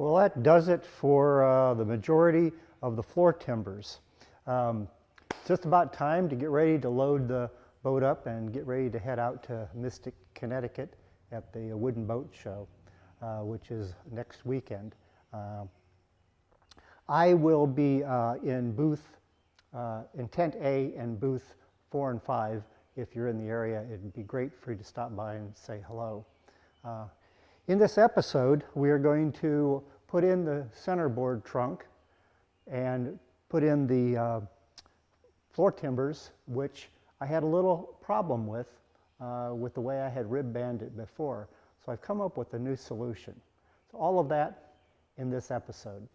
Well, that does it for the majority of the floor timbers. It's just about time to get ready to load the boat up and get ready to head out to Mystic, Connecticut at the Wooden Boat Show, which is next weekend. I will be in tent A and booth 4 and 5. If you're in the area, it'd be great for you to stop by and say hello. In this episode, we are going to put in the centerboard trunk and put in the floor timbers, which I had a little problem with the way I had rib banded it before. So I've come up with a new solution. So all of that in this episode.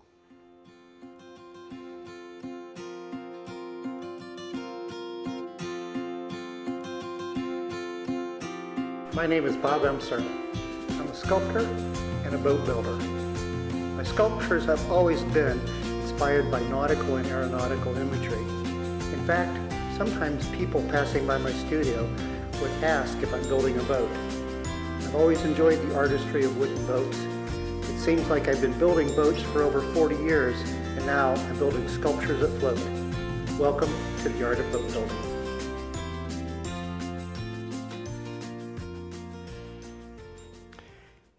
My name is Bob Emser. I'm a sculptor and a boat builder. My sculptures have always been inspired by nautical and aeronautical imagery. In fact, sometimes people passing by my studio would ask if I'm building a boat. I've always enjoyed the artistry of wooden boats. It seems like I've been building boats for over 40 years, and now I'm building sculptures that float. Welcome to the Art of Boat Building.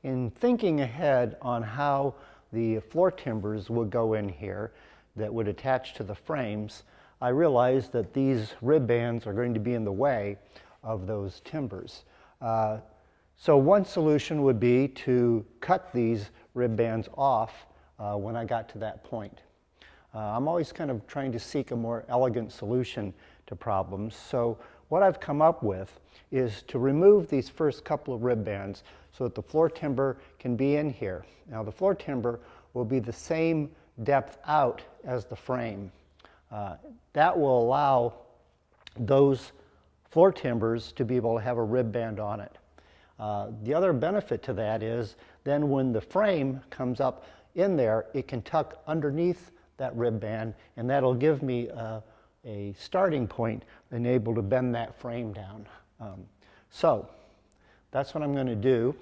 In thinking ahead on how the floor timbers would go in here that would attach to the frames, I realized that these rib bands are going to be in the way of those timbers. So one solution would be to cut these rib bands off when I got to that point. I'm always kind of trying to seek a more elegant solution to problems. So what I've come up with is to remove these first couple of rib bands so that the floor timber can be in here. Now the floor timber will be the same depth out as the frame. That will allow those floor timbers to be able to have a rib band on it. The other benefit to that is then when the frame comes up in there, it can tuck underneath that rib band, and that'll give me a starting point and able to bend that frame down. So that's what I'm going to do.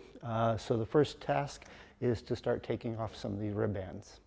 So the first task is to start taking off some of these rib bands.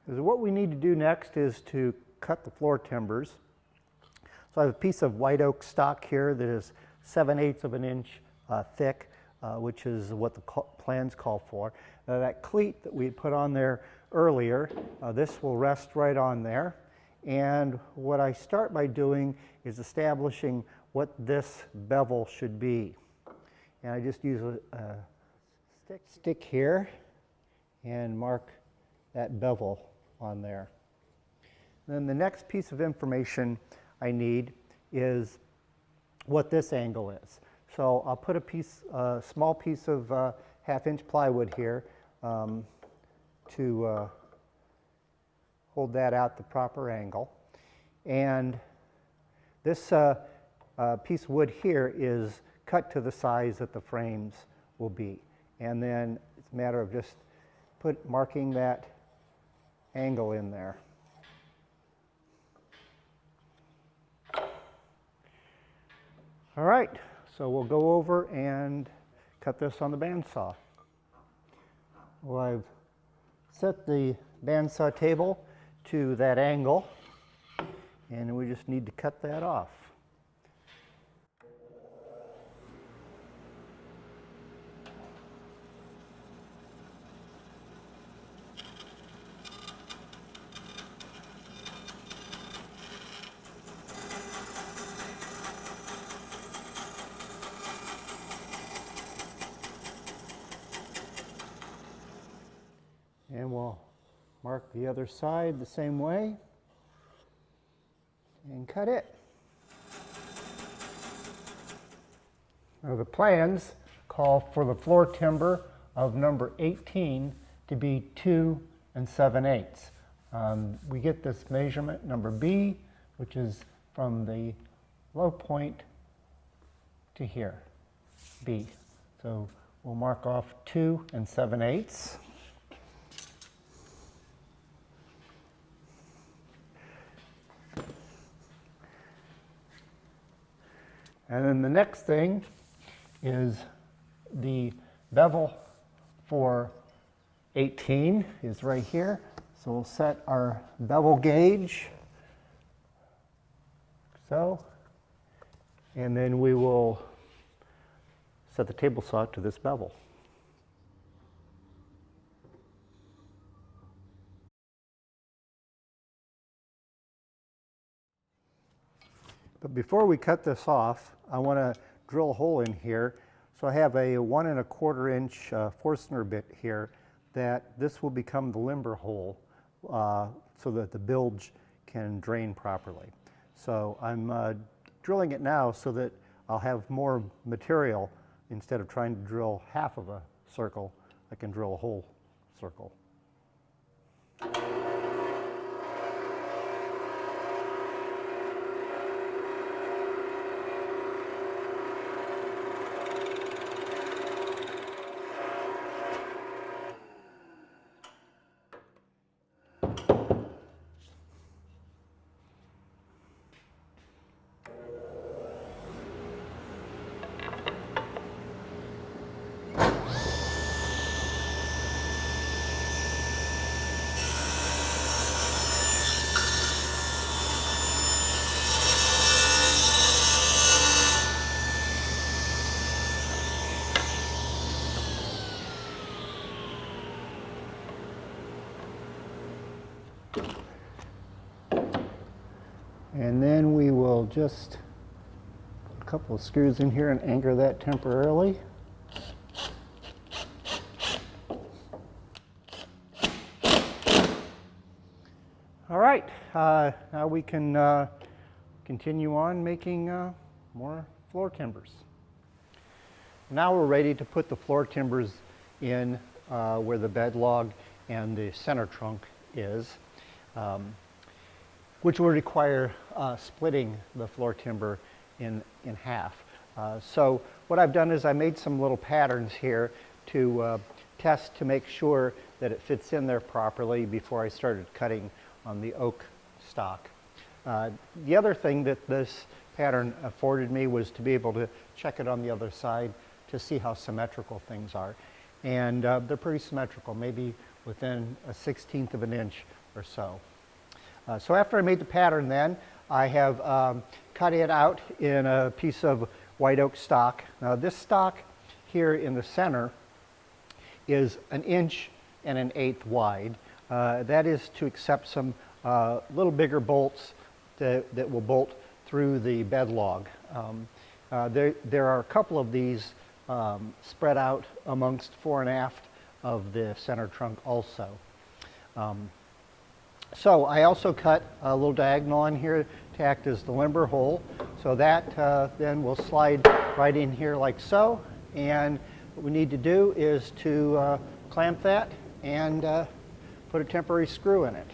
What we need to do next is to cut the floor timbers. So I have a piece of white oak stock here that is 7/8 of an inch thick, which is what the plans call for. That cleat that we put on there earlier, this will rest right on there. And what I start by doing is establishing what this bevel should be. And I just use a stick here and mark that bevel on there. Then the next piece of information I need is what this angle is. So I'll put a small piece of 1/2 inch plywood here to hold that out the proper angle. And this piece of wood here is cut to the size that the frames will be. And then it's a matter of just marking that angle in there. All right, so we'll go over and cut this on the bandsaw. Well, I've set the bandsaw table to that angle, and we just need to cut that off. And we'll mark the other side the same way and cut it. Now the plans call for the floor timber of number 18 to be 2 7/8. We get this measurement number B, which is from the low point to here, B. So we'll mark off 2 7/8. And then the next thing is the bevel for 18 is right here. So we'll set our bevel gauge, so, and then we will set the table saw to this bevel. But before we cut this off, I want to drill a hole in here. So I have a 1 1/4 inch Forstner bit here that this will become the limber hole so that the bilge can drain properly. So I'm drilling it now so that I'll have more material. Instead of trying to drill half of a circle, I can drill a whole circle. And then we will just put a couple of screws in here and anchor that temporarily. All right, now we can continue on making more floor timbers. Now we're ready to put the floor timbers in where the bed log and the center trunk is, which will require splitting the floor timber in half. So what I've done is I made some little patterns here to test to make sure that it fits in there properly before I started cutting on the oak stock. The other thing that this pattern afforded me was to be able to check it on the other side to see how symmetrical things are. And they're pretty symmetrical, maybe within a 1/16 of an inch or so. So after I made the pattern then, I have cut it out in a piece of white oak stock. Now this stock here in the center is 1 1/8 inches wide. That is to accept some little bigger bolts that will bolt through the bed log. There are a couple of these spread out amongst fore and aft of the center trunk also. So I also cut a little diagonal on here to act as the limber hole. So that then will slide right in here like so. And what we need to do is to clamp that and put a temporary screw in it.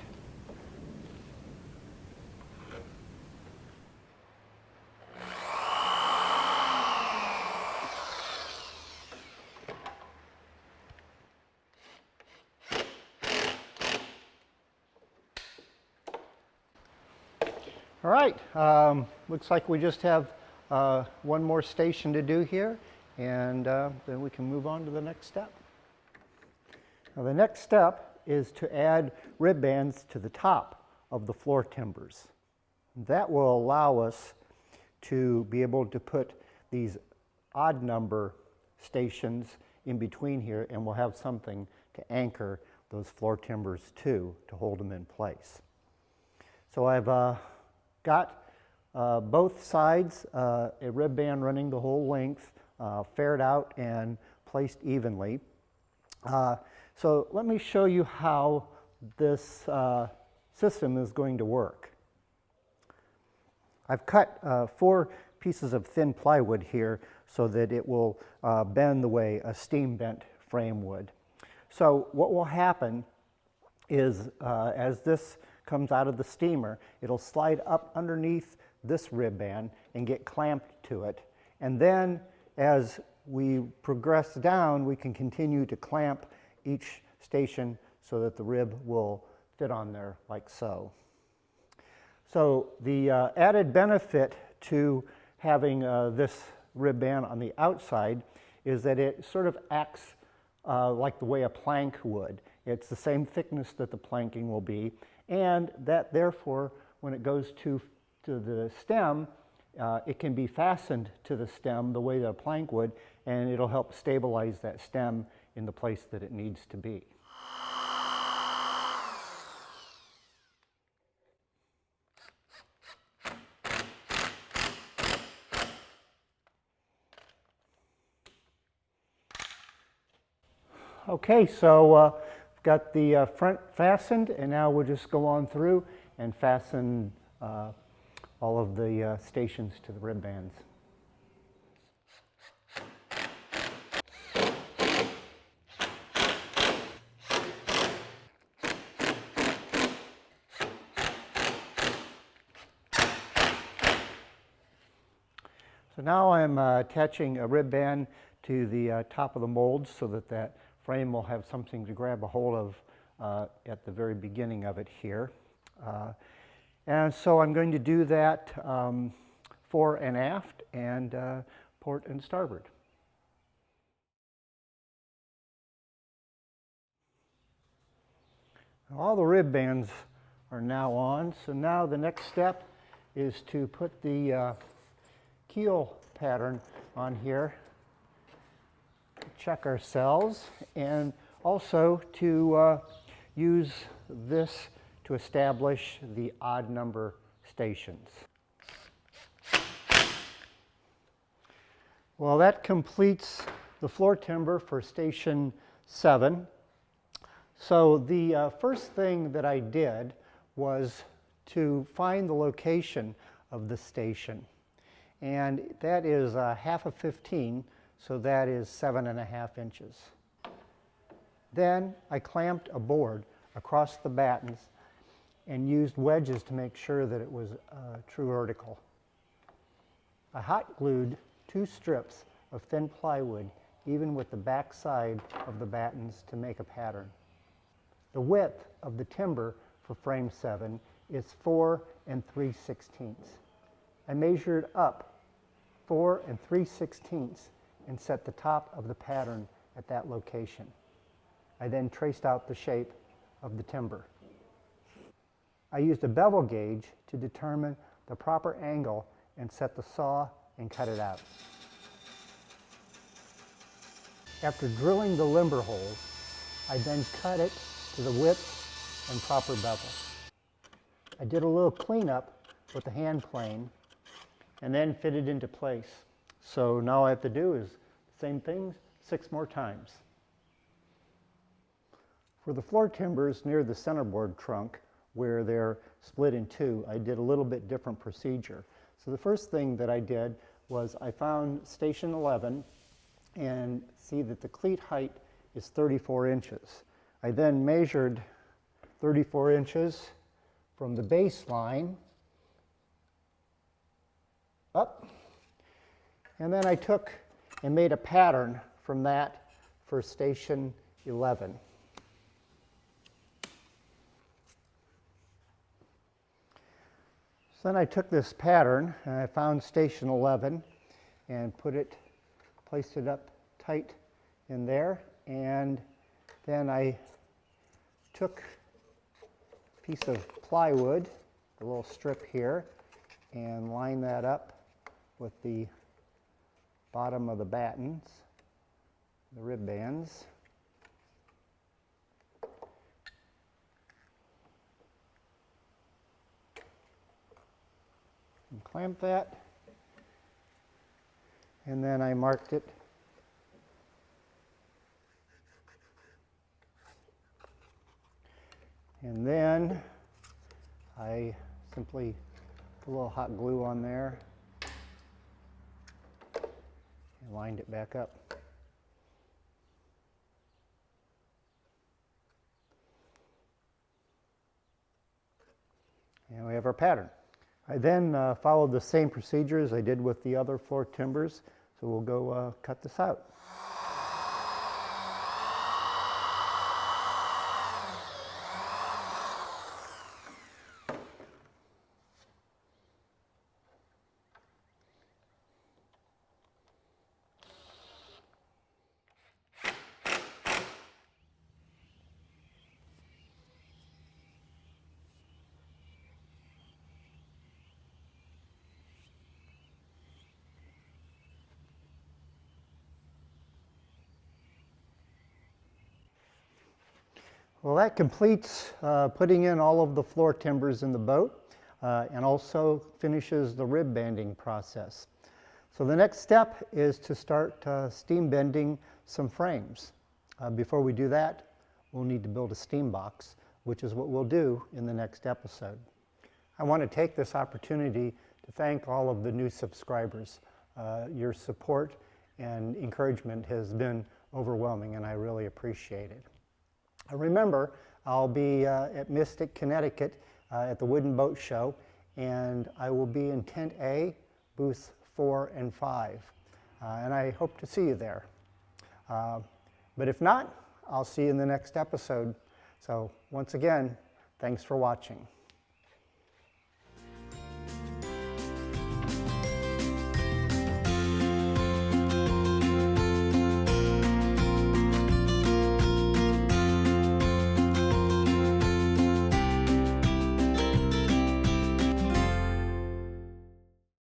All right, looks like we just have one more station to do here, and then we can move on to the next step. Now the next step is to add rib bands to the top of the floor timbers. That will allow us to be able to put these odd number stations in between here, and we'll have something to anchor those floor timbers to hold them in place. So I've got both sides, a rib band running the whole length, faired out and placed evenly. So let me show you how this system is going to work. I've cut 4 pieces of thin plywood here so that it will bend the way a steam bent frame would. So what will happen is as this comes out of the steamer, it'll slide up underneath this rib band and get clamped to it. And then as we progress down, we can continue to clamp each station so that the rib will fit on there like so. So the added benefit to having this rib band on the outside is that it sort of acts like the way a plank would. It's the same thickness that the planking will be, and that therefore when it goes to the stem, it can be fastened to the stem the way that a plank would, and it'll help stabilize that stem in the place that it needs to be. Okay, so we've got the front fastened, and now we'll just go on through and fasten all of the stations to the rib bands. So now I'm attaching a rib band to the top of the mold so that that frame will have something to grab a hold of at the very beginning of it here. And so I'm going to do that fore and aft and port and starboard. All the rib bands are now on, so now the next step is to put the keel pattern on here, check ourselves, and also to use this to establish the odd number stations. Well, that completes the floor timber for station 7. So the first thing that I did was to find the location of the station. And that is half of 15, so that is 7.5 inches. Then I clamped a board across the battens and used wedges to make sure that it was true vertical. I hot glued 2 strips of thin plywood even with the back side of the battens to make a pattern. The width of the timber for frame 7 is 4 3/16. I measured up 4 3/16 and set the top of the pattern at that location. I then traced out the shape of the timber. I used a bevel gauge to determine the proper angle and set the saw and cut it out. After drilling the limber holes, I then cut it to the width and proper bevel. I did a little cleanup with the hand plane and then fit it into place. So now all I have to do is the same thing 6 more times. For the floor timbers near the centerboard trunk, where they're split in 2, I did a little bit different procedure. So the first thing that I did was I found station 11 and see that the cleat height is 34 inches. I then measured 34 inches from the baseline up, and then I took and made a pattern from that for station 11. So then I took this pattern and I found station 11 and placed it up tight in there, and then I took a piece of plywood, a little strip here, and lined that up with the bottom of the battens, the rib bands. And clamp that, and then I marked it and then I simply put a little hot glue on there and lined it back up. And we have our pattern. I then followed the same procedure as I did with the other floor timbers, so we'll go cut this out. Well, that completes putting in all of the floor timbers in the boat and also finishes the rib banding process. So the next step is to start steam bending some frames. Before we do that, we'll need to build a steam box, which is what we'll do in the next episode. I want to take this opportunity to thank all of the new subscribers. Your support and encouragement has been overwhelming, and I really appreciate it. Remember, I'll be at Mystic, Connecticut at the Wooden Boat Show, and I will be in Tent A, booths 4 and 5, and I hope to see you there. But if not, I'll see you in the next episode. So once again, thanks for watching.